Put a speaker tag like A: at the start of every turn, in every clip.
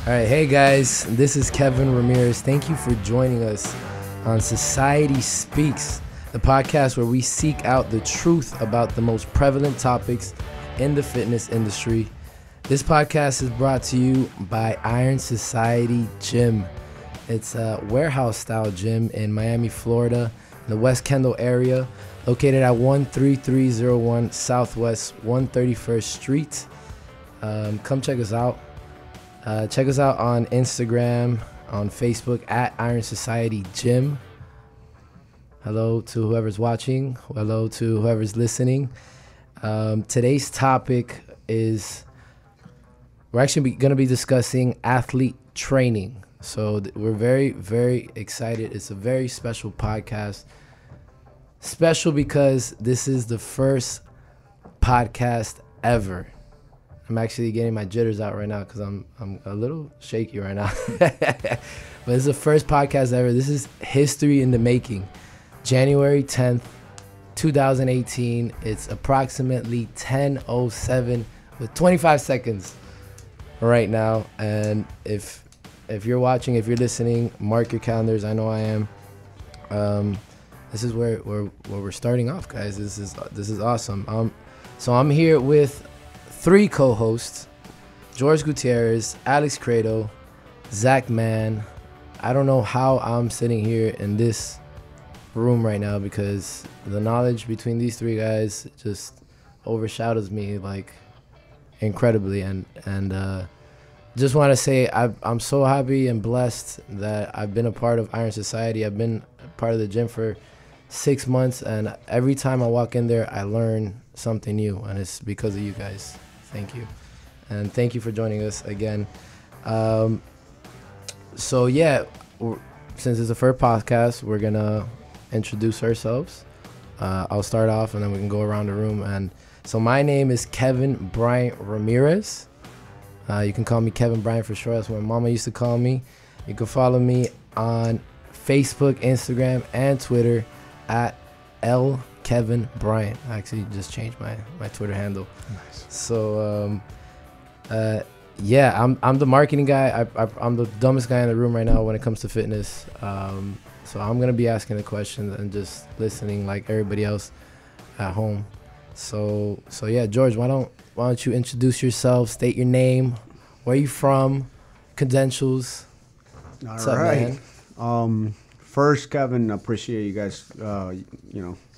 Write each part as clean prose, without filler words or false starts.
A: All right, hey guys, this is Kevin Ramirez. Thank you for joining us on Society Speaks, the podcast where we seek out the truth about the most prevalent topics in the fitness industry. This podcast is brought to you by Iron Society Gym. It's a warehouse-style gym in Miami, Florida, in the West Kendall area, located at 13301 Southwest 131st Street. Come check us out. Check us out on Instagram, on Facebook at Iron Society Gym. Hello to whoever's watching. Hello to whoever's listening. Today's topic is we're actually going to be discussing athlete training. So we're very, very excited. It's a very special podcast. Special because this is the first podcast ever. I'm actually getting my jitters out right now because I'm a little shaky right now. But it's the first podcast ever. This is history in the making. January 10th, 2018. It's approximately 10:07 with 25 seconds right now. And if you're watching, if you're listening, mark your calendars. I know I am. This is where we're starting off, guys. This is awesome. So I'm here with 3 co-hosts: George Gutierrez, Alex Credo, Zach Mann. I don't know how I'm sitting here in this room right now because the knowledge between these 3 guys just overshadows me like incredibly. And just want to say I'm so happy and blessed that I've been a part of Iron Society. I've been a part of the gym for 6 months, and every time I walk in there, I learn something new, and it's because of you guys. Thank you. And thank you for joining us again. So yeah, since it's the first podcast, we're going to introduce ourselves. I'll start off and then we can go around the room. And so my name is Kevin Bryant Ramirez. You can call me Kevin Bryant for short. That's what my mama used to call me. You can follow me on Facebook, Instagram, and Twitter at Kevin Bryant. I actually just changed my Twitter handle. Nice. So yeah, I'm the marketing guy. I'm the dumbest guy in the room right now when it comes to fitness. So I'm gonna be asking the questions and just listening like everybody else at home. So yeah, George, why don't you introduce yourself, state your name, where you from, credentials.
B: What's up, man? First, Kevin, appreciate you guys,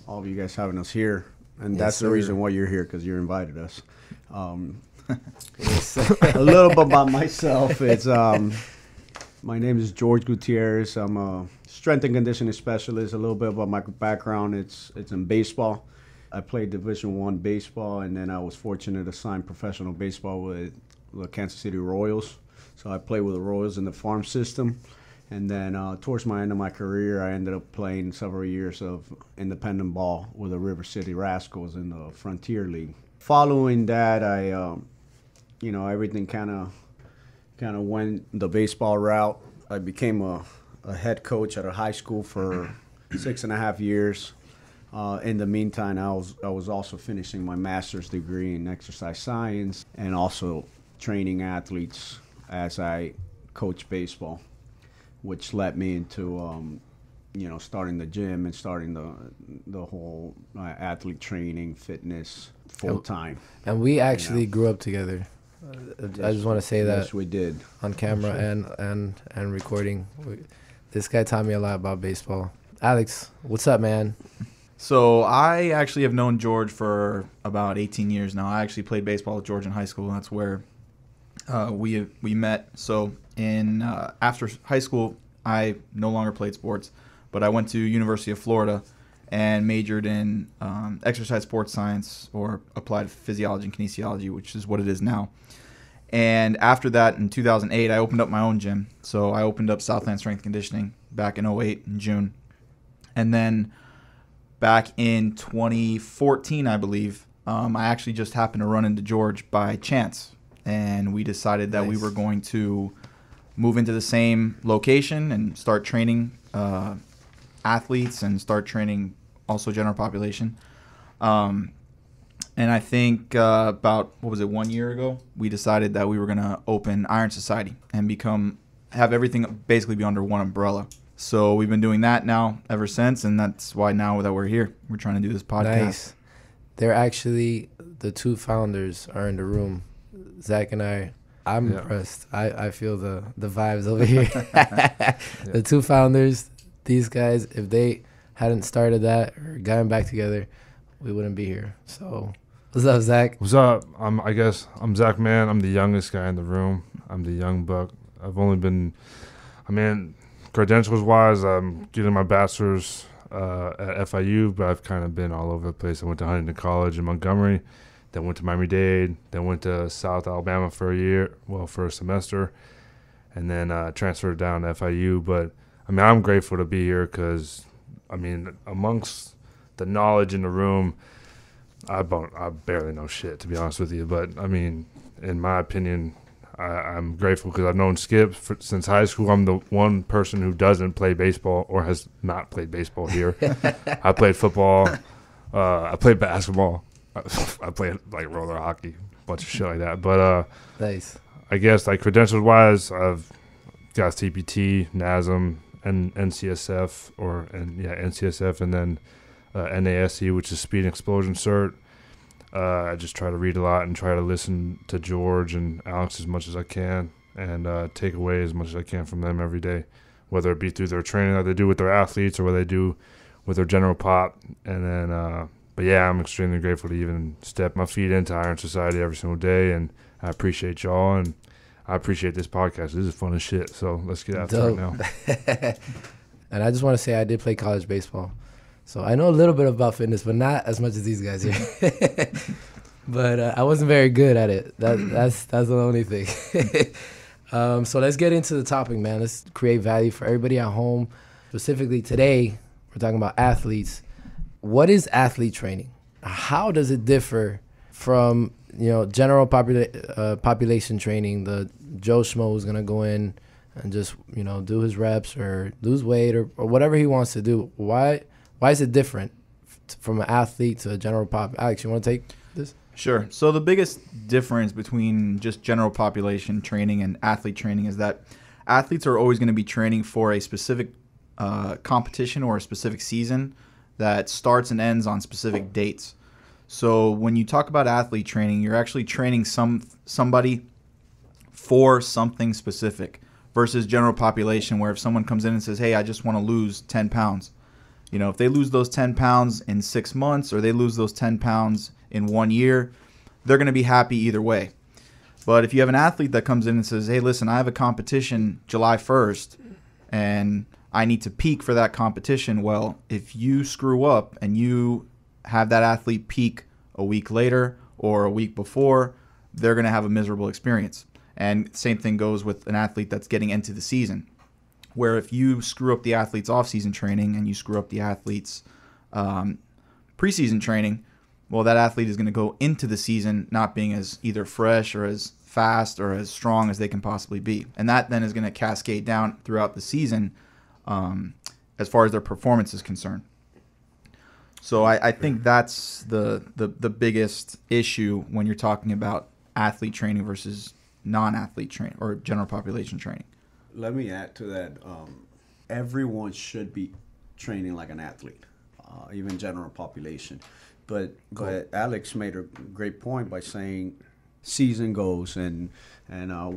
B: all of you guys having us here. And that's the reason why you're here, because you invited us. A little bit about myself. It's my name is George Gutierrez. I'm a strength and conditioning specialist. A little bit about my background. It's in baseball. I played Division I baseball, and then I was fortunate to sign professional baseball with the Kansas City Royals. So I played with the Royals in the farm system. And then towards my end of my career, I ended up playing several years of independent ball with the River City Rascals in the Frontier League. Following that, I, everything kind of went the baseball route. I became a head coach at a high school for 6.5 years. In the meantime, I was also finishing my master's degree in exercise science and also training athletes as I coach baseball, which led me into, starting the gym and starting the whole athlete training, fitness, full time.
A: And we actually grew up together. I just want to say that.
B: Yes, we did.
A: On camera and recording. This guy taught me a lot about baseball. Alex, what's up, man?
C: So I actually have known George for about 18 years now. I actually played baseball with George in high school. That's where we met. So after high school, I no longer played sports, but I went to University of Florida and majored in exercise sports science, or applied physiology and kinesiology, which is what it is now. And after that, in 2008, I opened up my own gym. So I opened up Southland Strength Conditioning back in 2008 in June. And then back in 2014, I believe, I actually just happened to run into George by chance. And we decided that we were going to move into the same location and start training athletes and start training also general population. And I think about, 1 year ago, we decided that we were going to open Iron Society and have everything basically be under one umbrella. So we've been doing that now ever since, and that's why now that we're here, we're trying to do this podcast.
A: Nice. They're actually, the two founders are in the room. Zach and I'm impressed. I feel the vibes over here. The two founders, these guys, if they hadn't started that or gotten back together, we wouldn't be here. So what's up, Zach?
D: What's up? I guess I'm Zach Mann. I'm the youngest guy in the room. I'm the young buck. I've only been, credentials-wise, I'm getting my bachelor's at FIU, but I've kind of been all over the place. I went to Huntington College in Montgomery, then went to Miami-Dade, then went to South Alabama for a semester, and then transferred down to FIU. But, I'm grateful to be here because, amongst the knowledge in the room, I barely know shit, to be honest with you. But, in my opinion, I'm grateful because I've known Skip since high school. I'm the one person who doesn't play baseball or has not played baseball here. I played football. I played basketball. I played like roller hockey, a bunch of shit like that. But
A: Nice.
D: I guess like credentials-wise, I've got CPT, NASM, and NCSF, NCSF, and then NASE, which is Speed and Explosion Cert. I just try to read a lot and try to listen to George and Alex as much as I can and take away as much as I can from them every day, whether it be through their training that they do with their athletes or what they do with their general pop. And then, I'm extremely grateful to even step my feet into Iron Society every single day, and I appreciate y'all, and I appreciate this podcast. This is fun as shit, so let's get after it now.
A: And I just want to say I did play college baseball. So I know a little bit about fitness, but not as much as these guys here. But I wasn't very good at it. That's the only thing. So let's get into the topic, man. Let's create value for everybody at home. Specifically today, we're talking about athletes. What is athlete training? How does it differ from general population training? The Joe Schmo who's gonna go in and just do his reps or lose weight or whatever he wants to do. Why is it different from an athlete to a general pop? Alex, you want to take this?
C: Sure. So the biggest difference between just general population training and athlete training is that athletes are always going to be training for a specific competition or a specific season that starts and ends on specific dates. So when you talk about athlete training, you're actually training somebody for something specific versus general population, where if someone comes in and says, hey, I just want to lose 10 pounds, if they lose those 10 pounds in 6 months or they lose those 10 pounds in 1 year, they're going to be happy either way. But if you have an athlete that comes in and says, hey, listen, I have a competition July 1st and I need to peak for that competition. Well, if you screw up and you have that athlete peak a week later or a week before, they're going to have a miserable experience. And same thing goes with an athlete that's getting into the season, where if you screw up the athlete's off-season training and you screw up the athlete's preseason training, well, that athlete is going to go into the season not being as either fresh or as fast or as strong as they can possibly be. And that then is going to cascade down throughout the season as far as their performance is concerned. So I think that's the biggest issue when you're talking about athlete training versus non-athlete training or general population training.
B: Let me add to that. Everyone should be training like an athlete, even general population. But Alex made a great point by saying season goes and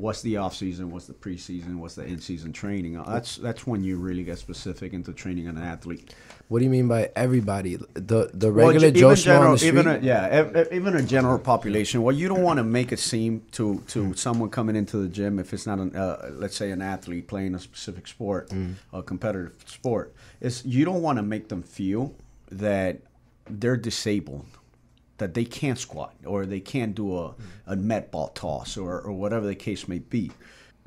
B: what's the off season, what's the preseason, what's the in season training. That's when you really get specific into training an athlete.
A: What do you mean by everybody? The regular Joe Schmo on the street?
B: Even a general population. Well, you don't want to make it seem to someone coming into the gym, if it's not let's say an athlete playing a specific sport, a competitive sport, you don't want to make them feel that they're disabled, that they can't squat or they can't do a net ball toss or whatever the case may be,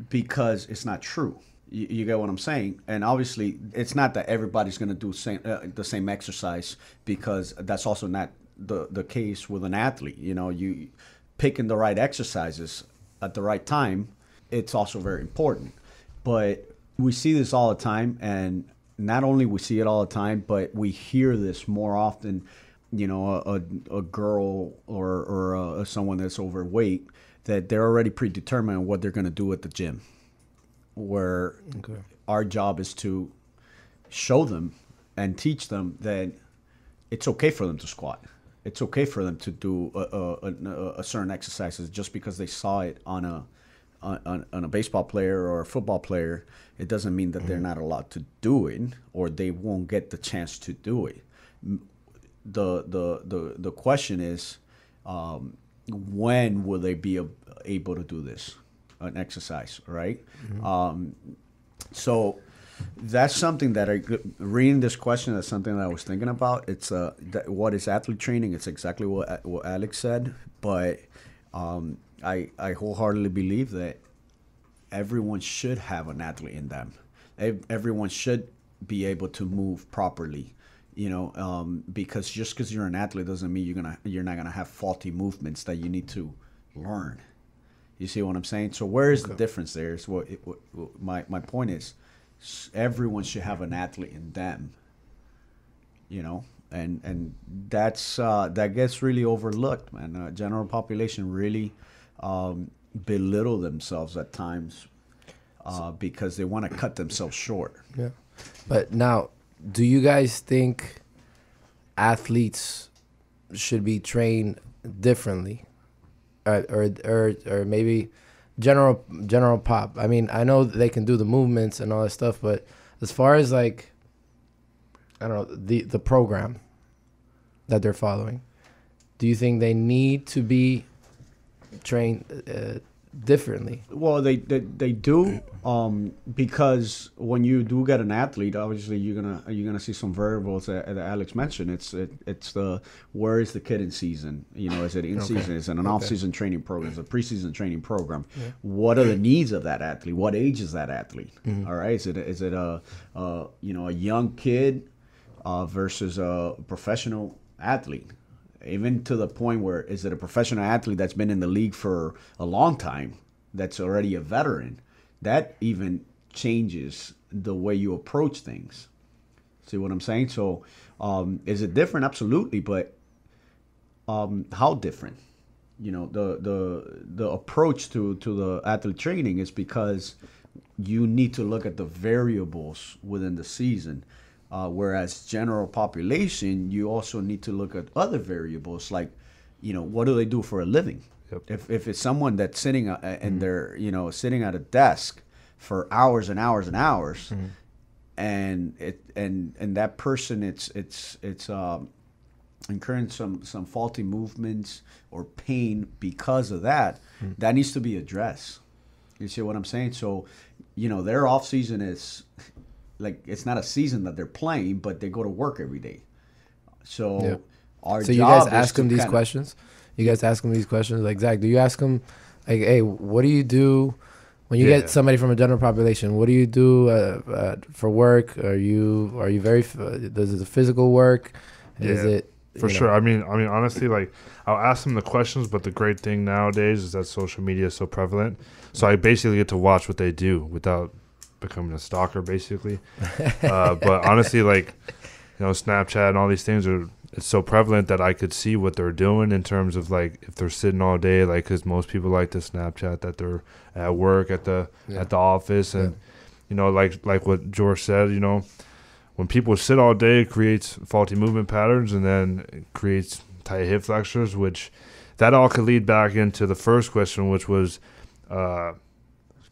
B: because it's not true. You get what I'm saying? And obviously, it's not that everybody's going to do the same exercise, because that's also not the case with an athlete. You picking the right exercises at the right time, it's also very important. But we see this all the time, and not only we see it all the time, but we hear this more often a girl or someone that's overweight, that they're already predetermined what they're going to do at the gym. Where our job is to show them and teach them that it's okay for them to squat. It's okay for them to do a certain exercises just because they saw it on a baseball player or a football player. It doesn't mean that they're not allowed to do it, or they won't get the chance to do it. The question is, when will they be able to do this, an exercise, right? So that's something that reading this question, that's something that I was thinking about. It's what is athlete training? It's exactly what Alex said, but I wholeheartedly believe that everyone should have an athlete in them. Everyone should be able to move properly, because just because you're an athlete doesn't mean you're not gonna have faulty movements that you need to learn. You see what I'm saying? So where is the difference there? Is my point is, everyone should have an athlete in them. And that's that gets really overlooked, man. General population really belittle themselves at times because they want to cut themselves short.
A: Yeah. But now, do you guys think athletes should be trained differently, or maybe general pop? I mean, I know they can do the movements and all that stuff, but as far as like, I don't know, the program that they're following, do you think they need to be trained differently?
B: Well, they do, because when you do get an athlete, obviously you're gonna see some variables that Alex mentioned. It's the, where is the kid in season? Is it in season? Is it an off season training program? Is it a preseason training program? Yeah. What are the needs of that athlete? What age is that athlete? All right, is it a young kid versus a professional athlete? Even to the point where, is it a professional athlete that's been in the league for a long time, that's already a veteran? That even changes the way you approach things. See what I'm saying? So is it different? Absolutely. But how different? The approach to the athlete training is because you need to look at the variables within the season. Whereas general population, you also need to look at other variables, like, what do they do for a living? Yep. If it's someone that's sitting and they're sitting at a desk for hours and hours and hours, and that person it's incurring some faulty movements or pain because of that, that needs to be addressed. You see what I'm saying? So, their off season is, like, it's not a season that they're playing, but they go to work every day. So our
A: so
B: job
A: you guys
B: is
A: ask them these questions? You guys ask them these questions? Like, Zach, do you ask them, like, hey, what do you do when you get somebody from a general population? What do you do for work? Are you very, does it physical work? Is it?
D: For sure. I mean, honestly, like, I'll ask them the questions, but the great thing nowadays is that social media is so prevalent. So I basically get to watch what they do without becoming a stalker, basically. But honestly, like, Snapchat and all these things it's so prevalent that I could see what they're doing in terms of, like, if they're sitting all day, like, because most people like to Snapchat that they're at work, at the office, and like what George said, when people sit all day, it creates faulty movement patterns, and then it creates tight hip flexors, which that all could lead back into the first question, which was,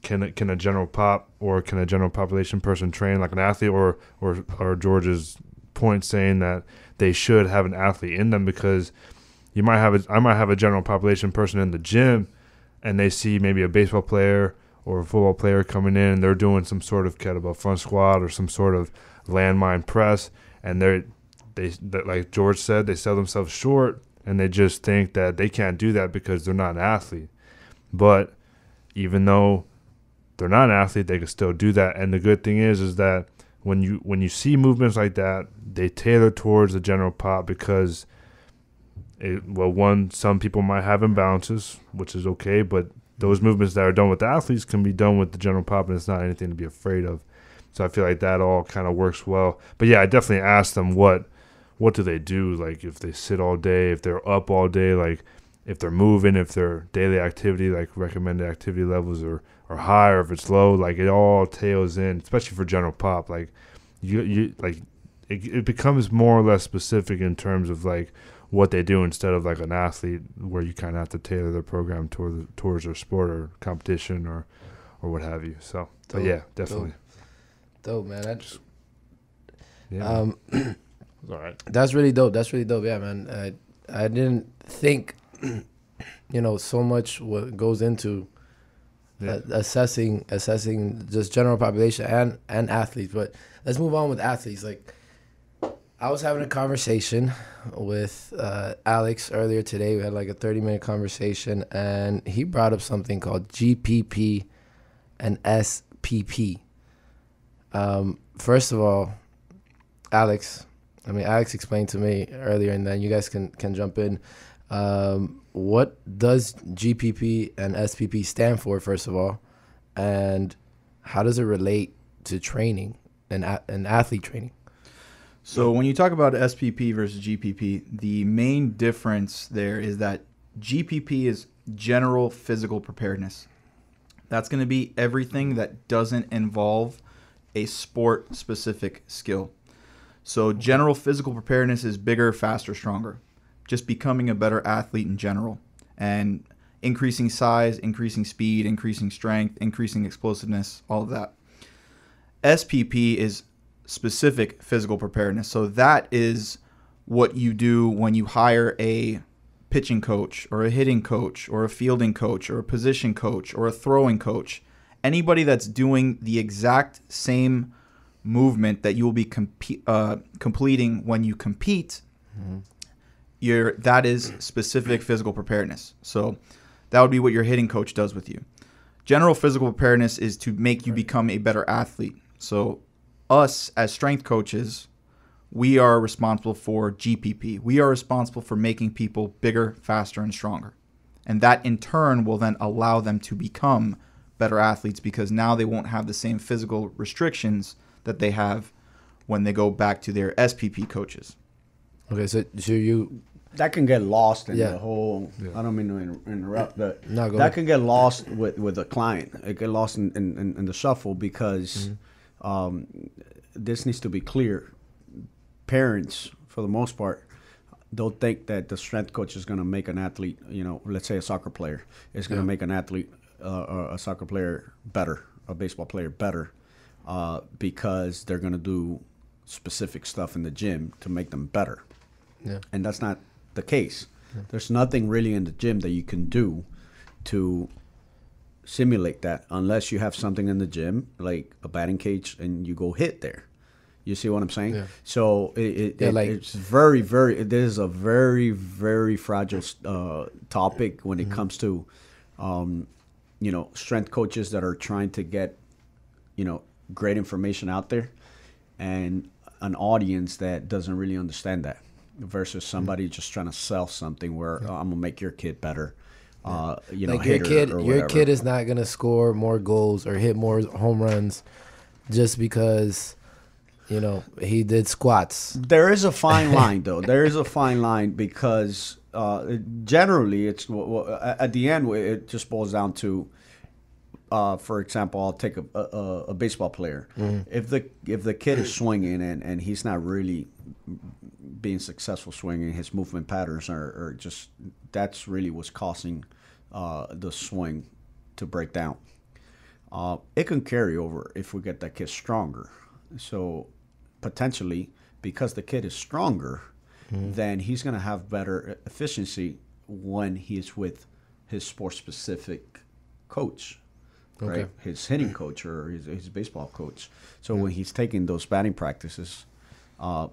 D: can a general pop or can a general population person train like an athlete, or George's point saying that they should have an athlete in them, because I might have a general population person in the gym, and they see maybe a baseball player or a football player coming in, and they're doing some sort of kettlebell front squat or some sort of landmine press, and they like George said, they sell themselves short, and they just think that they can't do that because they're not an athlete. But even though they're not an athlete, they can still do that. And the good thing is that when you see movements like that, they tailor towards the general pop, because some people might have imbalances, which is okay, but those movements that are done with the athletes can be done with the general pop, and it's not anything to be afraid of. So I feel like that all kind of works well. But yeah, I definitely asked them what what do they do? Like if they sit all day, if they're up all day, like if they're moving, if their daily activity, like recommended activity levels are high, or if it's low, like it all tails in, especially for general pop. Like you like it becomes more or less specific in terms of like what they do, instead of like an athlete where you kind of have to tailor their program towards their sport or competition or what have you. So, but yeah, definitely.
A: Dope, man. That just,
D: yeah. All right.
A: That's really dope. Yeah, man. I didn't think, so much what goes into assessing just general population and athletes. But let's move on with athletes. Like, I was having a conversation with Alex earlier today. We had like a 30-minute conversation, and he brought up something called GPP and SPP. First of all, Alex explained to me earlier, and then you guys can jump in. What does GPP and SPP stand for, first of all, and how does it relate to training and athlete training?
C: So when you talk about SPP versus GPP, the main difference there is that GPP is general physical preparedness. That's going to be everything that doesn't involve a sport-specific skill. So general physical preparedness is bigger, faster, stronger. Just becoming a better athlete in general. And increasing size, increasing speed, increasing strength, increasing explosiveness, all of that. SPP is specific physical preparedness. So that is what you do when you hire a pitching coach or a hitting coach or a fielding coach or a position coach or a throwing coach. Anybody that's doing the exact same movement that you will be completing when you compete, that is specific physical preparedness. So that would be what your hitting coach does with you. General physical preparedness is to make you become a better athlete. So us as strength coaches, we are responsible for GPP. We are responsible for making people bigger, faster, and stronger. And that in turn will then allow them to become better athletes, because now they won't have the same physical restrictions that they have when they go back to their SPP coaches.
A: Okay, so you...
B: That can get lost in the whole... I don't mean to interrupt, but that can get lost with a client. It get lost in the shuffle, because this needs to be clear. Parents, for the most part, don't think that the strength coach is going to make an athlete, let's say a soccer player, is going to make an athlete, a soccer player better, a baseball player better, because they're going to do specific stuff in the gym to make them better. Yeah. And that's not the case. Yeah. There's nothing really in the gym that you can do to simulate that, unless you have something in the gym, like a batting cage, and you go hit there. You see what I'm saying? Yeah. So it's very, very. It is a very, very fragile topic when it comes to, strength coaches that are trying to get, great information out there, and an audience that doesn't really understand that, versus somebody just trying to sell something where I'm gonna make your kid better. Like your kid is not gonna score more goals or hit more home runs just because he did squats. There is a fine line, though. There is a fine line, because generally it's at the end it just boils down to, for example, I'll take a baseball player. If the kid is swinging and he's not really being successful swinging, his movement patterns are just, that's really what's causing the swing to break down. It can carry over if we get that kid stronger. So potentially, because the kid is stronger, then he's going to have better efficiency when he's with his sport-specific coach, right? Okay. His hitting coach or his baseball coach. So when he's taking those batting practices,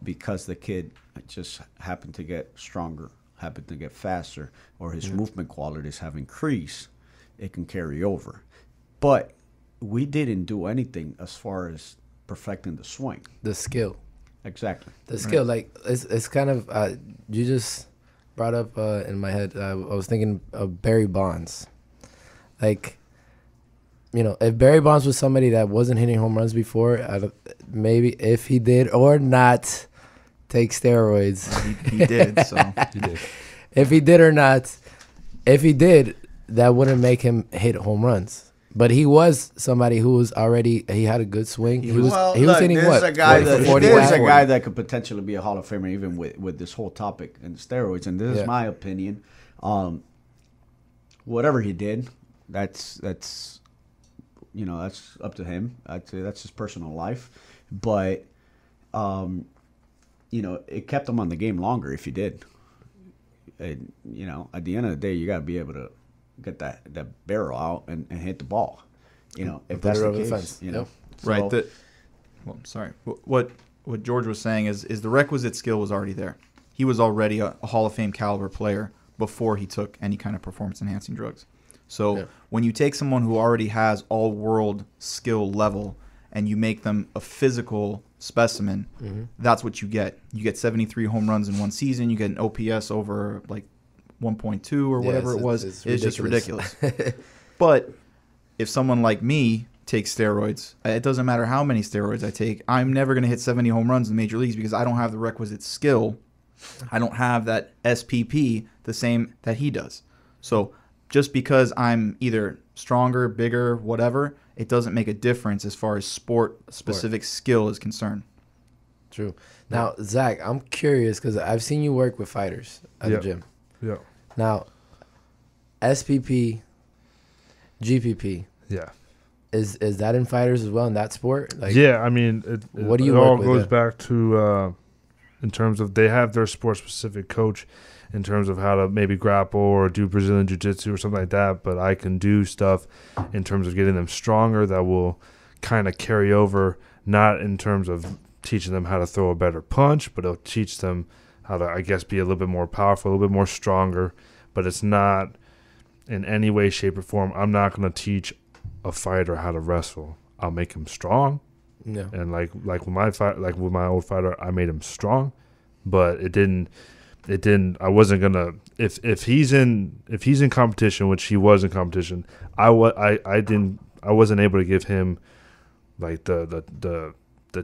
B: because the kid just happened to get stronger, happened to get faster, or his movement qualities have increased, it can carry over. But we didn't do anything as far as perfecting the swing. The skill. Exactly. The skill, like, it's kind of, you just brought up in my head, I was thinking of Barry Bonds. Like, if Barry Bonds was somebody that wasn't hitting home runs before, maybe if he did or not,
A: take steroids.
C: He did. So
D: He did.
A: If he did or not, if he did, that wouldn't make him hit home runs. But he was somebody who was already, he had a good swing. He was hitting
B: there's
A: what?
B: a guy
A: 40,
B: there's a
A: 45?
B: guy that could potentially be a Hall of Famer even with this whole topic and steroids. And this
A: Yeah.
B: is my opinion. Whatever he did, that's you know, that's up to him. I'd say that's his personal life. But you know, it kept him on the game longer if he did. And, you know, at the end of the day, you got to be able to get that barrel out and hit the ball. You know, if
A: Put
B: that's
A: it
B: the
A: over the
B: case,
A: fence.
B: you know.
C: right.
B: So,
C: Well, sorry. What George was saying is the requisite skill was already there. He was already a Hall of Fame caliber player before he took any kind of performance enhancing drugs. So
A: Yeah.
C: when you take someone who already has all world skill level and you make them a physical specimen, that's what you get. You get 73 home runs in one season. You get an OPS over like 1.2 or whatever it was. It's just ridiculous. But if someone like me takes steroids, it doesn't matter how many steroids I take, I'm never going to hit 70 home runs in the major leagues because I don't have the requisite skill. I don't have that SPP the same that he does. So just because I'm either stronger, bigger, whatever, it doesn't make a difference as far as sport-specific skill is concerned.
A: True. Now, Zach, I'm curious because I've seen you work with fighters at the gym.
D: Yeah.
A: Now, SPP, GPP,
D: Yeah.
A: is that in fighters as well in that sport? Like,
D: Yeah, I mean,
A: What do you
D: it all
A: work with
D: goes
A: there?
D: back to in terms of they have their sport-specific coach in terms of how to maybe grapple or do Brazilian jiu-jitsu or something like that, but I can do stuff in terms of getting them stronger that will kind of carry over, not in terms of teaching them how to throw a better punch, but it'll teach them how to, I guess, be a little bit more powerful, a little bit more stronger, but it's not in any way, shape, or form. I'm not going to teach a fighter how to wrestle. I'll make him strong.
A: Yeah.
D: And like with my fight, like with my old fighter, I made him strong, but it didn't. I wasn't gonna if he's in competition, which he was in competition. I wasn't able to give him like the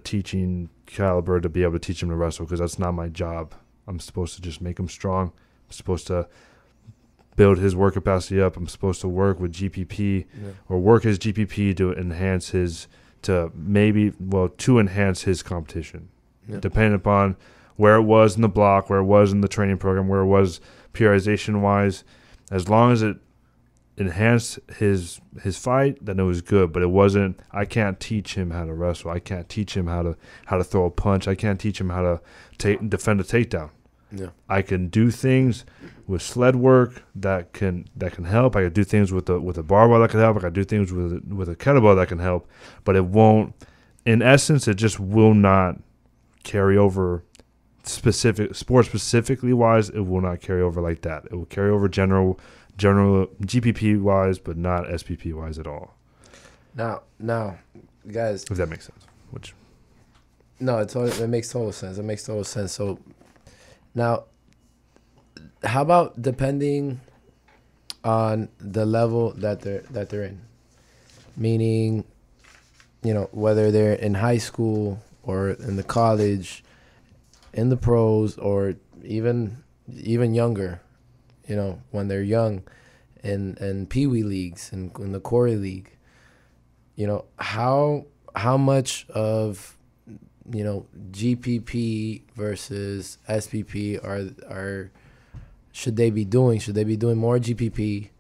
D: teaching caliber to be able to teach him to wrestle because that's not my job. I'm supposed to just make him strong. I'm supposed to build his work capacity up. I'm supposed to work with GPP or work his GPP to enhance his to enhance his competition, depending upon where it was in the block, where it was in the training program, where it was periodization wise. As long as it enhanced his fight, then it was good. But it wasn't. I can't teach him how to wrestle. I can't teach him how to throw a punch. I can't teach him how to defend a takedown.
A: Yeah.
D: I can do things with sled work that can help. I can do things with a barbell that can help. I can do things with a kettlebell that can help. But it won't. In essence, it just will not carry over. Specifically wise, it will not carry over like that. It will carry over general GPP wise, but not SPP wise at all.
A: Now, guys.
D: If that makes sense. Which.
A: No, it makes total sense. It makes total sense. So, now, how about depending on the level that they're in, meaning, you know, whether they're in high school or in the college, in the pros, or even younger, you know, when they're young, in Pee-wee leagues and in the Corey League, you know, how much of, you know, GPP versus SPP are should they be doing? Should they be doing more GPP,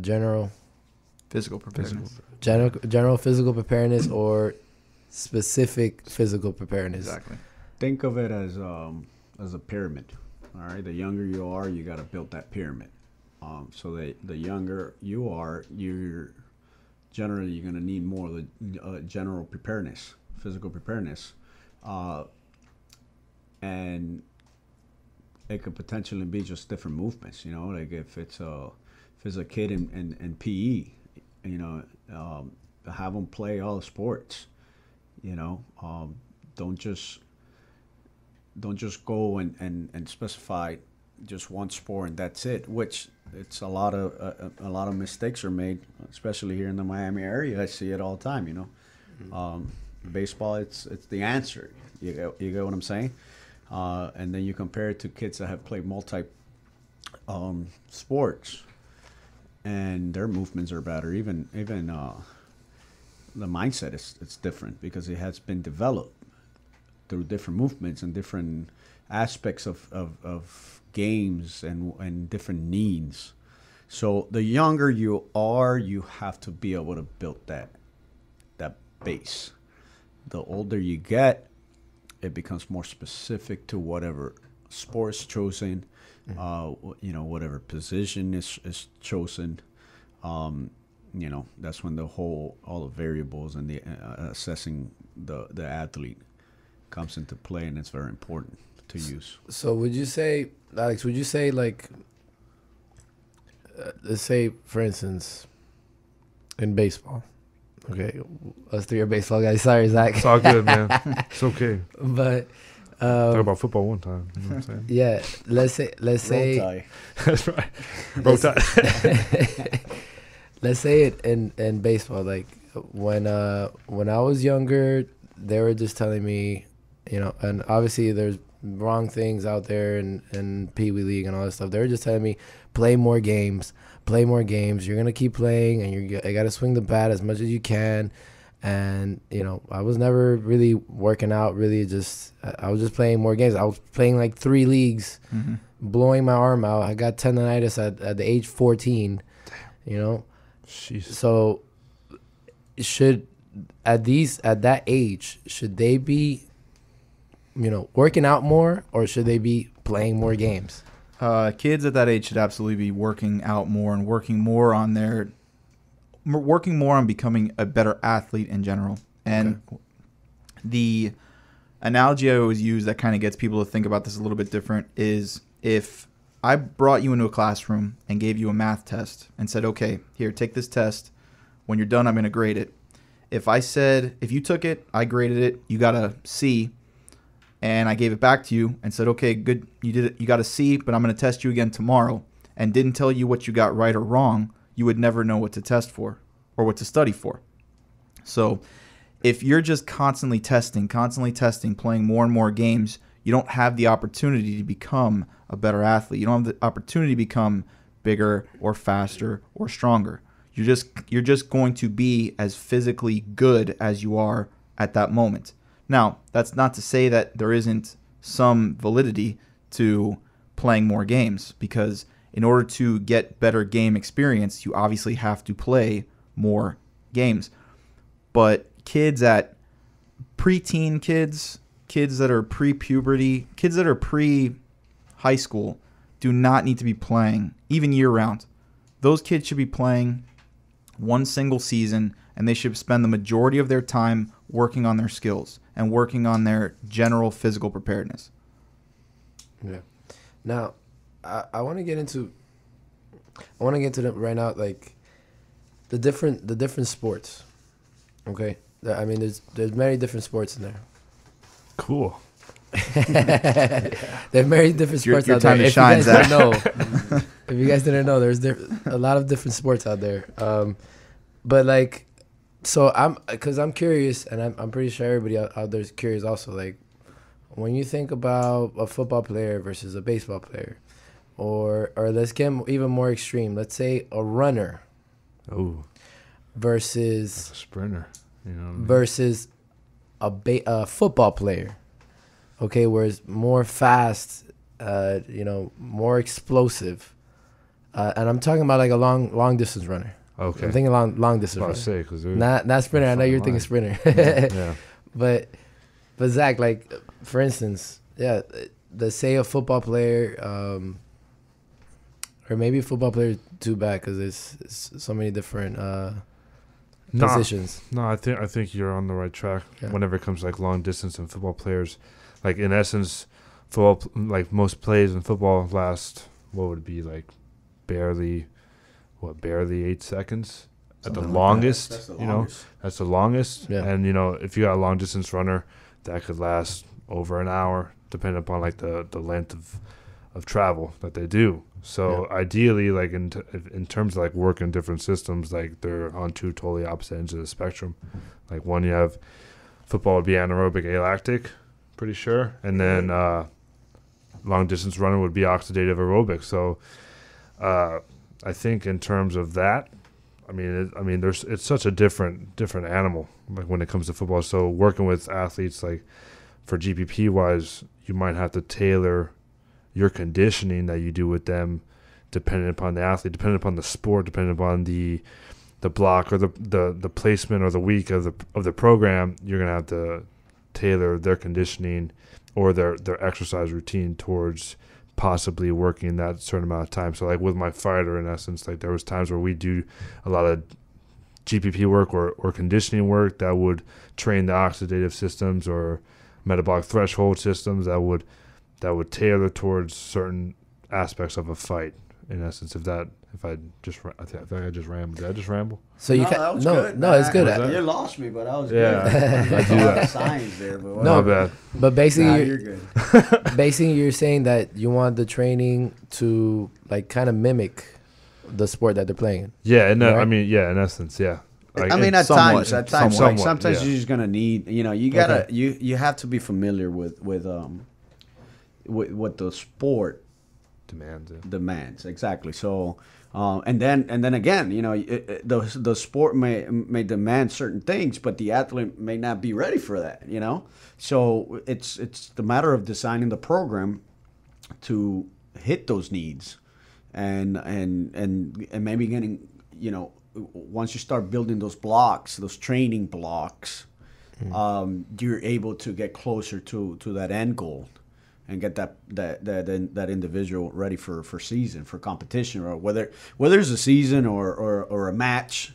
A: general
C: Physical preparedness.
A: general physical preparedness, or specific physical preparedness?
C: Exactly.
B: think of it as a pyramid. All right, the younger you are, you got to build that pyramid. So the younger you are, you're generally going to need more of the general preparedness, physical preparedness, and it could potentially be just different movements. You know, like if it's a kid in PE, you know, have them play all the sports. You know, don't just go and specify just one sport and that's it. Which it's a lot of mistakes are made, especially here in the Miami area. I see it all the time. You know, Baseball, it's the answer. You get what I'm saying? And then you compare it to kids that have played multi sports, and their movements are better. Even the mindset it's different because it has been developed through different movements and different aspects of games and different needs. So the younger you are, you have to be able to build that base. The older you get, it becomes more specific to whatever sport's chosen, whatever position is chosen. That's when all the variables and the assessing the athlete comes into play, and it's very important to use.
A: So would you say, Alex, like, let's say, for instance, in baseball, okay, us three are baseball guys. Sorry, Zach.
D: It's all good, man. It's okay.
A: But
D: talk about football one time. You know what I'm saying?
A: Yeah, let's say
D: That's right. Roll Tide.
A: Let's say it in baseball. Like when I was younger, they were just telling me, and obviously there's wrong things out there in Pee Wee League and all that stuff. They were just telling me, play more games. You're gonna keep playing, and you got to swing the bat as much as you can. And I was never really working out. I was just playing more games. I was playing like 3 leagues, blowing my arm out. I got tendonitis at the age 14.
D: Jeez.
A: So at that age, should they be working out more, or should they be playing more games?
C: Kids at that age should absolutely be working out more and working more on becoming a better athlete in general. And the analogy I always use that kind of gets people to think about this a little bit different is if I brought you into a classroom and gave you a math test and said, okay, here, take this test. When you're done, I'm going to grade it. If you took it, I graded it, you got a C, and I gave it back to you and said, okay, good, you did it, you got a C, but I'm going to test you again tomorrow, and didn't tell you what you got right or wrong, you would never know what to test for or what to study for. So if you're just constantly testing, playing more and more games, you don't have the opportunity to become a better athlete. You don't have the opportunity to become bigger or faster or stronger. You're just going to be as physically good as you are at that moment. Now, that's not to say that there isn't some validity to playing more games, because in order to get better game experience, you obviously have to play more games. But kids at preteen kids that are pre-puberty, kids that are pre-high school do not need to be playing, even year-round. Those kids should be playing one single season, and they should spend the majority of their time working on their skills and working on their general physical preparedness.
A: Yeah. Now, I want to get into them right now, like the different sports. Okay, I mean, there's many different sports in there.
D: Cool.
A: There are many different sports out there.
C: Your time to shine, Zach.
A: If you guys didn't know, there's a lot of different sports out there. But like, so I'm curious, and I'm pretty sure everybody out there is curious also. Like, when you think about a football player versus a baseball player, or let's get even more extreme. Let's say a runner.
D: Oh.
A: Versus
D: a sprinter. You know what I mean?
A: Versus a football player. Okay, where it's more fast, more explosive. And I'm talking about like a long distance runner.
D: Okay.
A: I'm thinking long distance runner.
D: Say, cause
A: not sprinter. I know you're thinking sprinter.
D: Yeah.
A: But Zach, like, for instance, let's say a football player, or maybe a football player is too bad because it's so many different positions.
D: No, I think you're on the right track. Yeah. Whenever it comes to like long distance and football players, like in essence, football, like most plays in football last, what would it be, like barely 8 seconds at the longest. That's the longest. That's the longest. Yeah. And if you got a long distance runner, that could last over an hour, depending upon like the length of travel that they do. So ideally, like in terms of like working different systems, like they're on two totally opposite ends of the spectrum. Like one, you have football would be anaerobic alactic, pretty sure, and then long distance running would be oxidative aerobic. So I think in terms of that, it's such a different animal, like when it comes to football. So working with athletes, like for GPP wise, you might have to tailor your conditioning that you do with them, depending upon the athlete, depending upon the sport, depending upon the block or the placement or the week of the program. You're gonna have to tailor their conditioning or their exercise routine towards possibly working that certain amount of time. So like with my fighter, in essence, like there was times where we do a lot of GPP work or conditioning work that would train the oxidative systems or metabolic threshold systems that would tailor towards certain aspects of a fight. In essence, I just rambled. Did I just ramble?
A: So you
B: that was
A: no,
B: good,
A: no,
B: man.
A: it's good.
B: You lost me, but that was
D: Yeah,
B: good.
D: I do
B: A lot
D: that.
B: of science there, but
A: No,
D: My bad.
A: But basically,
B: you're good.
A: basically, you're saying that you want the training to like kind of mimic the sport that they're playing.
D: Yeah, and
A: Right?
D: in essence, yeah. Like,
B: I mean, at
C: somewhat,
B: times,
D: somewhat,
B: like, sometimes
D: yeah.
B: you're just gonna need, you gotta, you have to be familiar with what the sport
D: demands it.
B: demands exactly. So, and then again, the sport may demand certain things, but the athlete may not be ready for that. So it's the matter of designing the program to hit those needs, and maybe getting, once you start building those blocks, those training blocks, you're able to get closer to that end goal and get that individual ready for season, for competition, or whether it's a season or a match.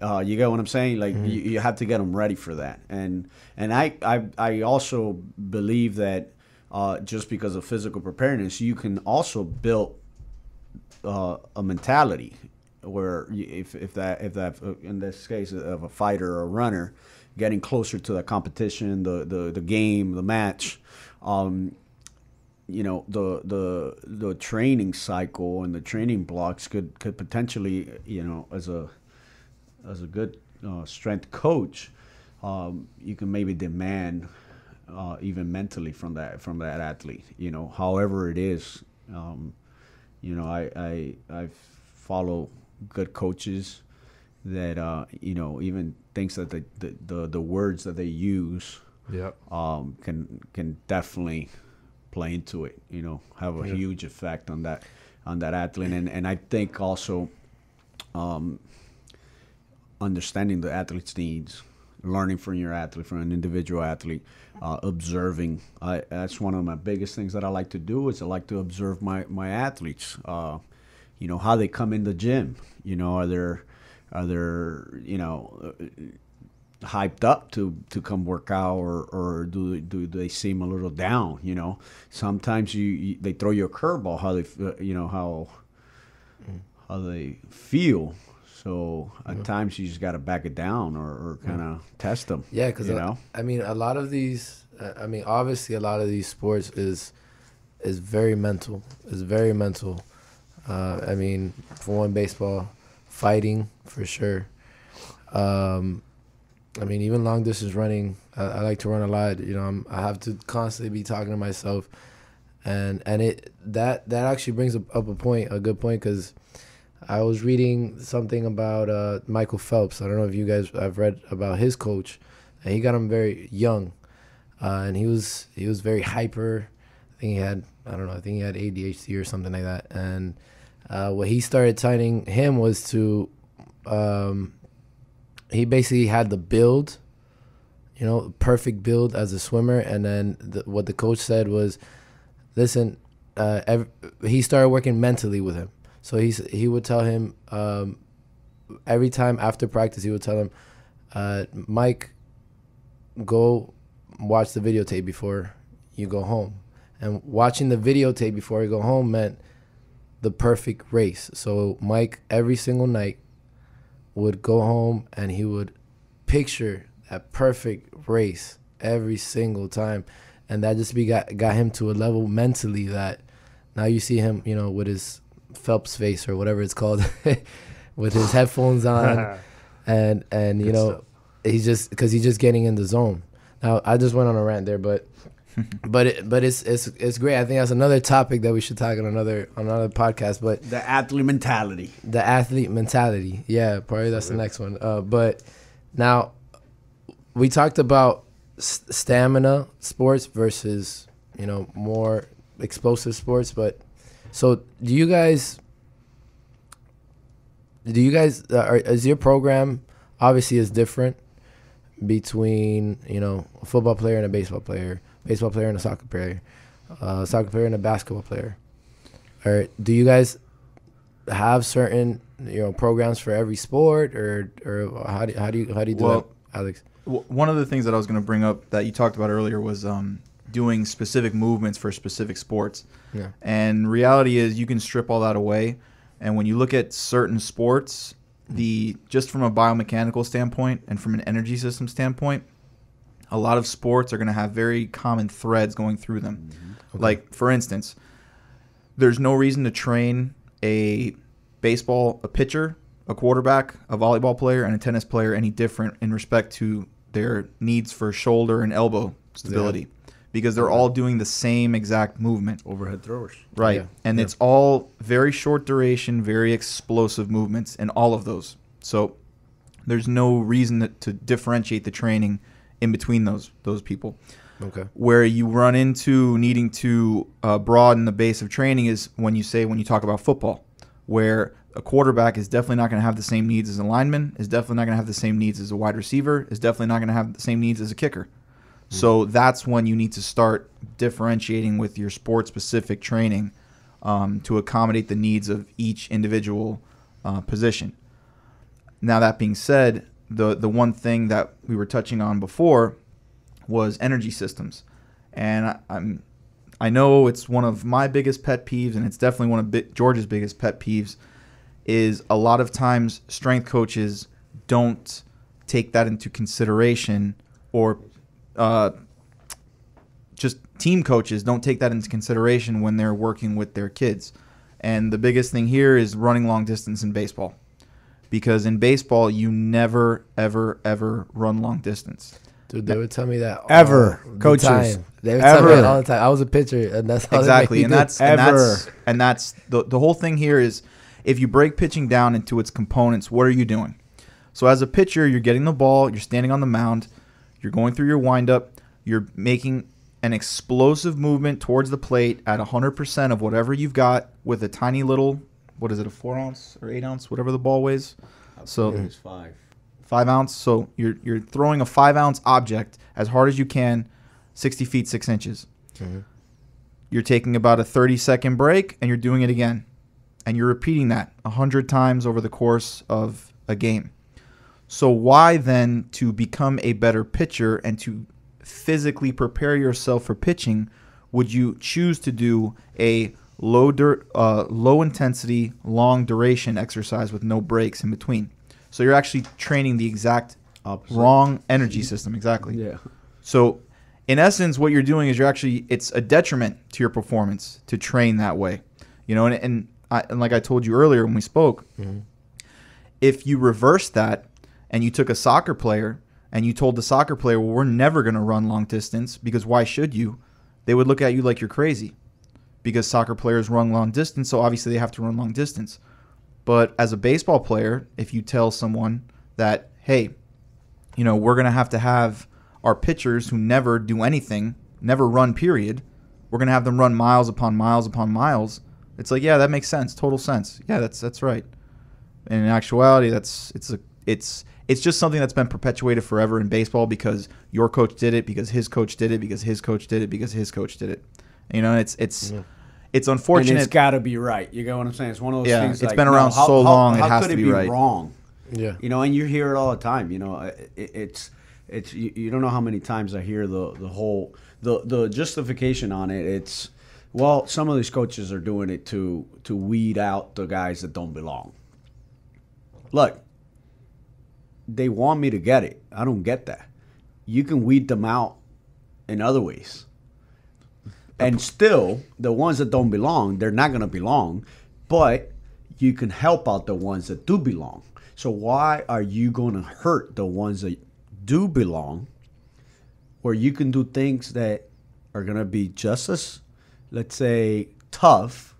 B: You get what I'm saying? Like you have to get them ready for that. And I also believe that just because of physical preparedness, you can also build a mentality where if that in this case of a fighter or a runner, getting closer to the competition, the game, the match. The training cycle and the training blocks could potentially, as a good strength coach, you can maybe demand even mentally from that athlete. However it is, I follow good coaches that even things that the words that they use,
D: Yep.
B: can definitely play into it, have a huge effect on that athlete. And I think also understanding the athlete's needs, learning from your athlete, from an individual athlete, observing. That's one of my biggest things that I like to do is I like to observe my athletes, how they come in the gym. Are they hyped up to come work out, or do they seem a little down? Sometimes they throw you a curveball, how they feel. So at times you just got to back it down or kind of test them.
A: Yeah, because a lot of these, obviously a lot of these sports is very mental. It's very mental. For one, baseball, fighting for sure. Even long distance running, I like to run a lot. I have to constantly be talking to myself, and that actually brings up a good point, because I was reading something about Michael Phelps. I don't know if you guys have read about his coach, and he got him very young, and he was very hyper. I think he had ADHD or something like that, and what he started telling him was to. He basically had the build, perfect build as a swimmer. And then what the coach said was, listen, he started working mentally with him. So he would tell him every time after practice, he would tell him, Mike, go watch the videotape before you go home. And watching the videotape before you go home meant the perfect race. So Mike, every single night, would go home and he would picture that perfect race every single time, and that just got him to a level mentally that now you see him, with his Phelps face or whatever it's called, with his headphones on, and
D: Good stuff.
A: he's just getting in the zone. I just went on a rant there, but it's great. I think that's another topic that we should talk on another podcast. But
B: The athlete mentality.
A: Yeah, probably that's the next one. But now we talked about stamina sports versus more explosive sports. But so do you guys? Is your program obviously is different between a football player and a baseball player and a soccer player and a basketball player? Or do you guys have certain programs for every sport, or how do you do that, Alex?
C: One of the things that I was going to bring up that you talked about earlier was doing specific movements for specific sports.
A: Yeah.
C: And reality is you can strip all that away. And when you look at certain sports, just from a biomechanical standpoint and from an energy system standpoint, a lot of sports are going to have very common threads going through them. Okay. Like, for instance, there's no reason to train a pitcher, a quarterback, a volleyball player, and a tennis player any different in respect to their needs for shoulder and elbow stability, because they're all doing the same exact movement.
B: Overhead throwers.
C: Right.
A: Yeah.
C: And it's all very short duration, very explosive movements in all of those. So there's no reason to differentiate the training in between those people.
A: Okay.
C: Where you run into needing to broaden the base of training is when you talk about football, where a quarterback is definitely not going to have the same needs as a lineman, is definitely not going to have the same needs as a wide receiver, is definitely not going to have the same needs as a kicker. So that's when you need to start differentiating with your sport-specific training to accommodate the needs of each individual position. Now, that being said, the one thing that we were touching on before was energy systems. And I know it's one of my biggest pet peeves, and it's definitely one of George's biggest pet peeves, is a lot of times strength coaches don't take that into consideration, or just team coaches don't take that into consideration when they're working with their kids. And the biggest thing here is running long distance in baseball. Because in baseball, you never, ever, ever run long distance.
A: Dude, they would tell me that
B: ever,
A: all
B: coaches.
A: The time. They would tell me that all the time. I was a pitcher, and that's how
C: exactly.
A: They
C: And
A: do.
C: that's the whole thing here is, if you break pitching down into its components, what are you doing? So as a pitcher, you're getting the ball, you're standing on the mound, you're going through your windup, you're making an explosive movement towards the plate at 100% of whatever you've got with a tiny little, what is it, a 4 ounce or 8 ounce, whatever the ball weighs. So
B: it's 5
C: ounce. So you're throwing a 5 ounce object as hard as you can, 60 feet 6 inches.
A: Mm-hmm.
C: You're taking about a 30-second break, and you're doing it again, and you're repeating that 100 times over the course of a game. So why then, to become a better pitcher and to physically prepare yourself for pitching, would you choose to do a low intensity, long duration exercise with no breaks in between? So you're actually training the exact wrong energy system. Exactly.
B: Yeah.
C: So in essence, what you're doing is it's a detriment to your performance to train that way. And like I told you earlier when we spoke,
A: mm-hmm.
C: if you reverse that and you took a soccer player and you told the soccer player, well, we're never going to run long distance because why should you? They would look at you like you're crazy, because soccer players run long distance, so obviously they have to run long distance. But as a baseball player, if you tell someone that, hey, we're going to have our pitchers who never do anything, never run, period, we're going to have them run miles upon miles upon miles. It's like, yeah, that makes sense, total sense. Yeah, that's right. And in actuality, it's just something that's been perpetuated forever in baseball, because your coach did it, because his coach did it, because his coach did it, because his coach did it. It's unfortunate.
B: And it's got to be right. You get what I'm saying? It's one of those things.
C: It's been around so long, it has to be right.
B: Wrong?
A: Yeah.
B: And you hear it all the time. It's you don't know how many times I hear the justification on it. It's, well, some of these coaches are doing it to weed out the guys that don't belong. Look, they want me to get it. I don't get that. You can weed them out in other ways. And still, the ones that don't belong, they're not going to belong. But you can help out the ones that do belong. So why are you going to hurt the ones that do belong where you can do things that are going to be just as, let's say, tough,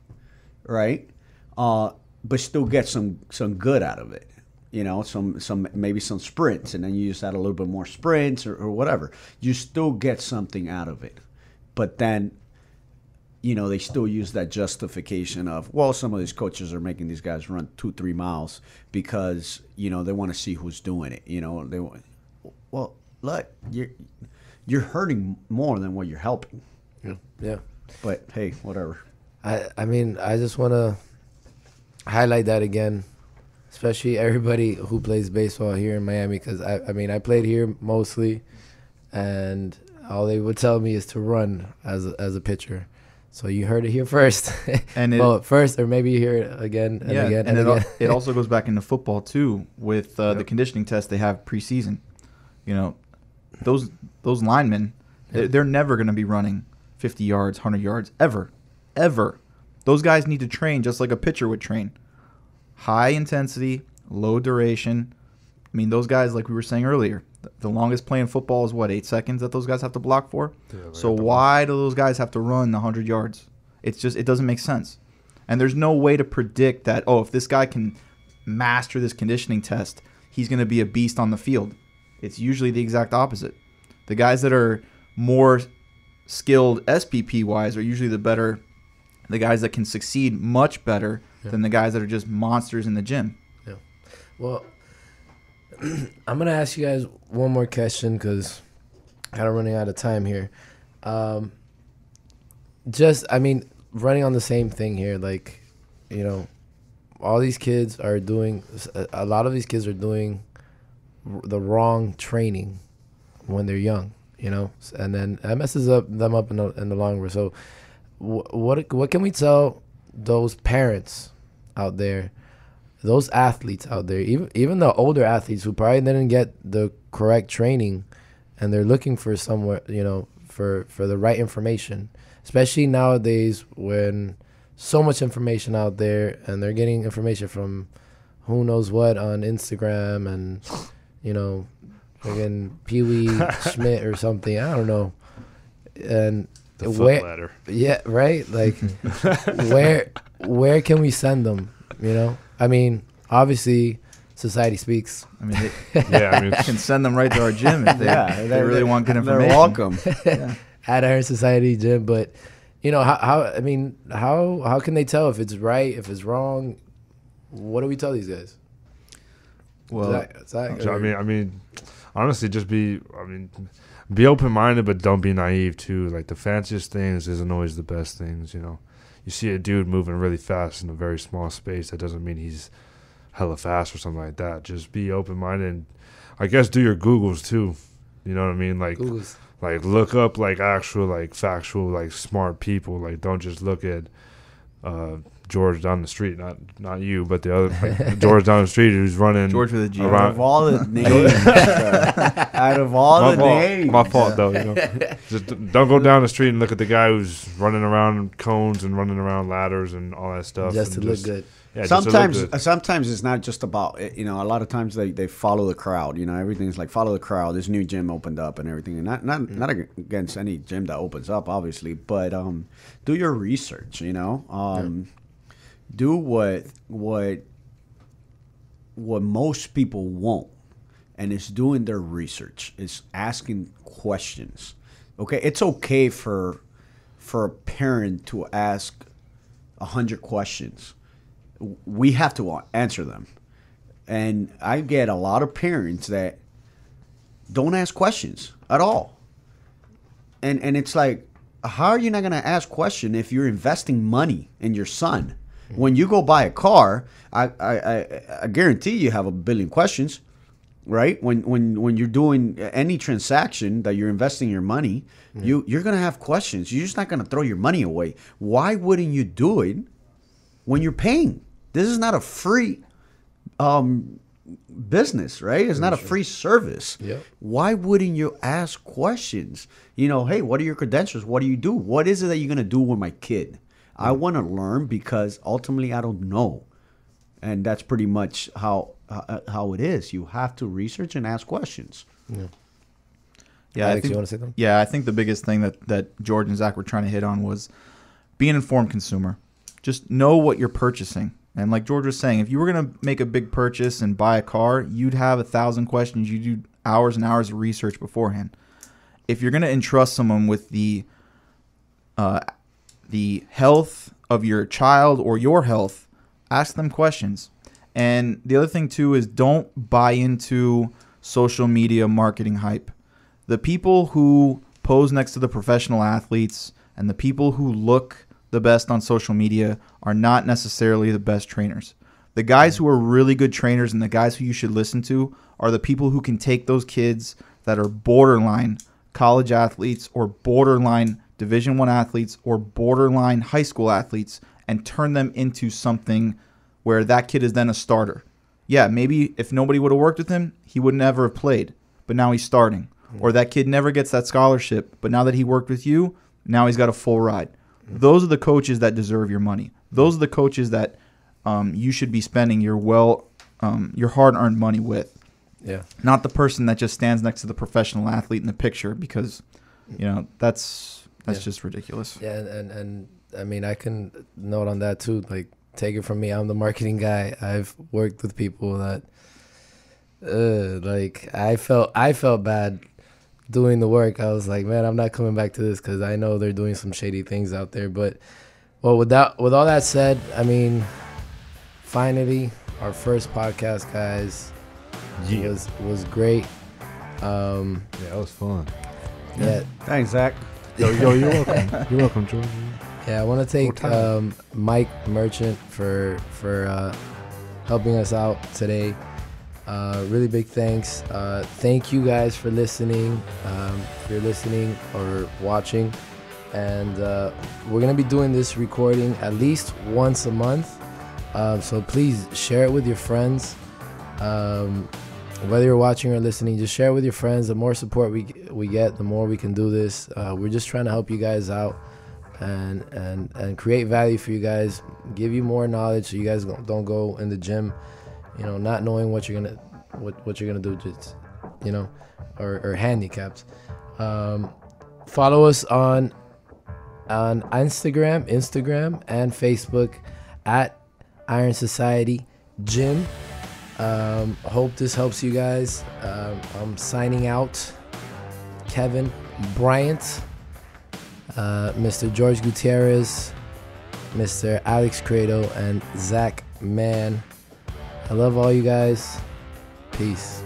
B: right? But still get some good out of it. Maybe some sprints, and then you just add a little bit more sprints or whatever. You still get something out of it. But then, they still use that justification of, well, some of these coaches are making these guys run 2-3 miles because, they want to see who's doing it. Well, look, you're hurting more than what you're helping.
A: Yeah.
B: But hey, whatever.
A: I mean, I just want to highlight that again, especially everybody who plays baseball here in Miami, because I played here mostly, and all they would tell me is to run as a pitcher. So you heard it here first, first, or maybe you hear it again and again and again.
C: It also goes back into football too with the conditioning test they have preseason. Those linemen, they're never going to be running 50 yards, 100 yards ever. Those guys need to train just like a pitcher would train. High intensity, low duration. I mean, those guys, like we were saying earlier, the longest play in football is 8 seconds that those guys have to block for? Yeah, so why do those guys have to run 100 yards? It doesn't make sense. And there's no way to predict that, if this guy can master this conditioning test, he's going to be a beast on the field. It's usually the exact opposite. The guys that are more skilled SPP-wise are usually the guys that can succeed much better than the guys that are just monsters in the gym.
A: Yeah. Well, I'm going to ask you guys one more question because I'm kind of running out of time here. Running on the same thing here, all these kids are doing, a lot of these kids are doing the wrong training when they're young, and then that messes them up in the long run. So what can we tell those parents out there, those athletes out there, even the older athletes who probably didn't get the correct training, and they're looking for somewhere, for the right information, especially nowadays when so much information out there, and they're getting information from who knows what on Instagram and, friggin' Pee Wee Schmidt or something. I don't know. And
D: the foot ladder.
A: Yeah, right? Like, where can we send them, Obviously, Society Speaks.
C: Can send them right to our gym if they really want good information.
B: They're welcome.
A: At Iron Society Gym. But, how can they tell if it's right, if it's wrong? What do we tell these guys?
D: Well, honestly, just be open-minded, but don't be naive too. Like, the fanciest things isn't always the best things. You see a dude moving really fast in a very small space. That doesn't mean he's hella fast or something like that. Just be open-minded, and I guess do your Googles too. You know what I mean? Like, Googles. Like, look up actual factual smart people. Like, don't just look at George down the street, not you, but the other George down the street who's running.
C: George with a G.
B: Out of all the names, out of all the names,
D: my fault though. Just don't go down the street and look at the guy who's running around cones and running around ladders and all that stuff.
A: Just to look good.
B: Yeah, sometimes it's not just about a lot of times they follow the crowd. Everything's like follow the crowd. This new gym opened up and everything, and not against any gym that opens up, obviously, but do your research. Do what most people won't, and it's doing their research. It's asking questions. Okay, it's okay for a parent to ask 100 questions. We have to answer them. And I get a lot of parents that don't ask questions at all. And it's like, how are you not going to ask questions if you're investing money in your son? When you go buy a car, I guarantee you have a billion questions, right? When you're doing any transaction that you're investing your money, you're going to have questions. You're just not going to throw your money away. Why wouldn't you do it when you're paying? This is not a free business, right? It's not a free service.
A: Yep.
B: Why wouldn't you ask questions? Hey, what are your credentials? What do you do? What is it that you're going to do with my kid? I want to learn because ultimately I don't know. And that's pretty much how it is. You have to research and ask questions.
A: Yeah.
C: Yeah,
A: Alex, you want to say something?
C: Yeah, I think the biggest thing that George and Zach were trying to hit on was be an informed consumer. Just know what you're purchasing. And like George was saying, if you were going to make a big purchase and buy a car, you'd have 1,000 questions. You do hours and hours of research beforehand. If you're going to entrust someone with the health of your child or your health, ask them questions. And the other thing too is don't buy into social media marketing hype. The people who pose next to the professional athletes and the people who look the best on social media are not necessarily the best trainers. The guys who are really good trainers and the guys who you should listen to are the people who can take those kids that are borderline college athletes or borderline Division I athletes or borderline high school athletes and turn them into something where that kid is then a starter. Yeah, maybe if nobody would have worked with him, he would never have played, but now he's starting. Or that kid never gets that scholarship, but now that he worked with you, now he's got a full ride. Those are the coaches that deserve your money. Those are the coaches that you should be spending your hard-earned money with.
A: Yeah.
C: Not the person that just stands next to the professional athlete in the picture because, that's just ridiculous.
A: Yeah, and I mean, I can note on that too. Like, take it from me, I'm the marketing guy. I've worked with people that, I felt bad doing the work. I was like, man, I'm not coming back to this because I know they're doing some shady things out there. But, well, with all that said, I mean, finally, our first podcast, guys, was great.
D: Yeah, it was fun.
A: Yeah.
B: Thanks, Zach.
D: Yo, you're welcome. You're welcome, George.
A: Yeah, I want to thank Mike Merchant for helping us out today. Really big thanks. Thank you guys for listening. If you're listening or watching, and we're gonna be doing this recording at least once a month. So please share it with your friends. Whether you're watching or listening, just share it with your friends. The more support we get, the more we can do this. We're just trying to help you guys out and create value for you guys, give you more knowledge so you guys don't go in the gym, not knowing what you're gonna do, just or handicaps. Follow us on Instagram and Facebook at Iron Society Gym. Hope this helps you guys. I'm signing out. Kevin Bryant, Mr. George Gutierrez, Mr. Alex Credo, and Zach Mann. I love all you guys. Peace.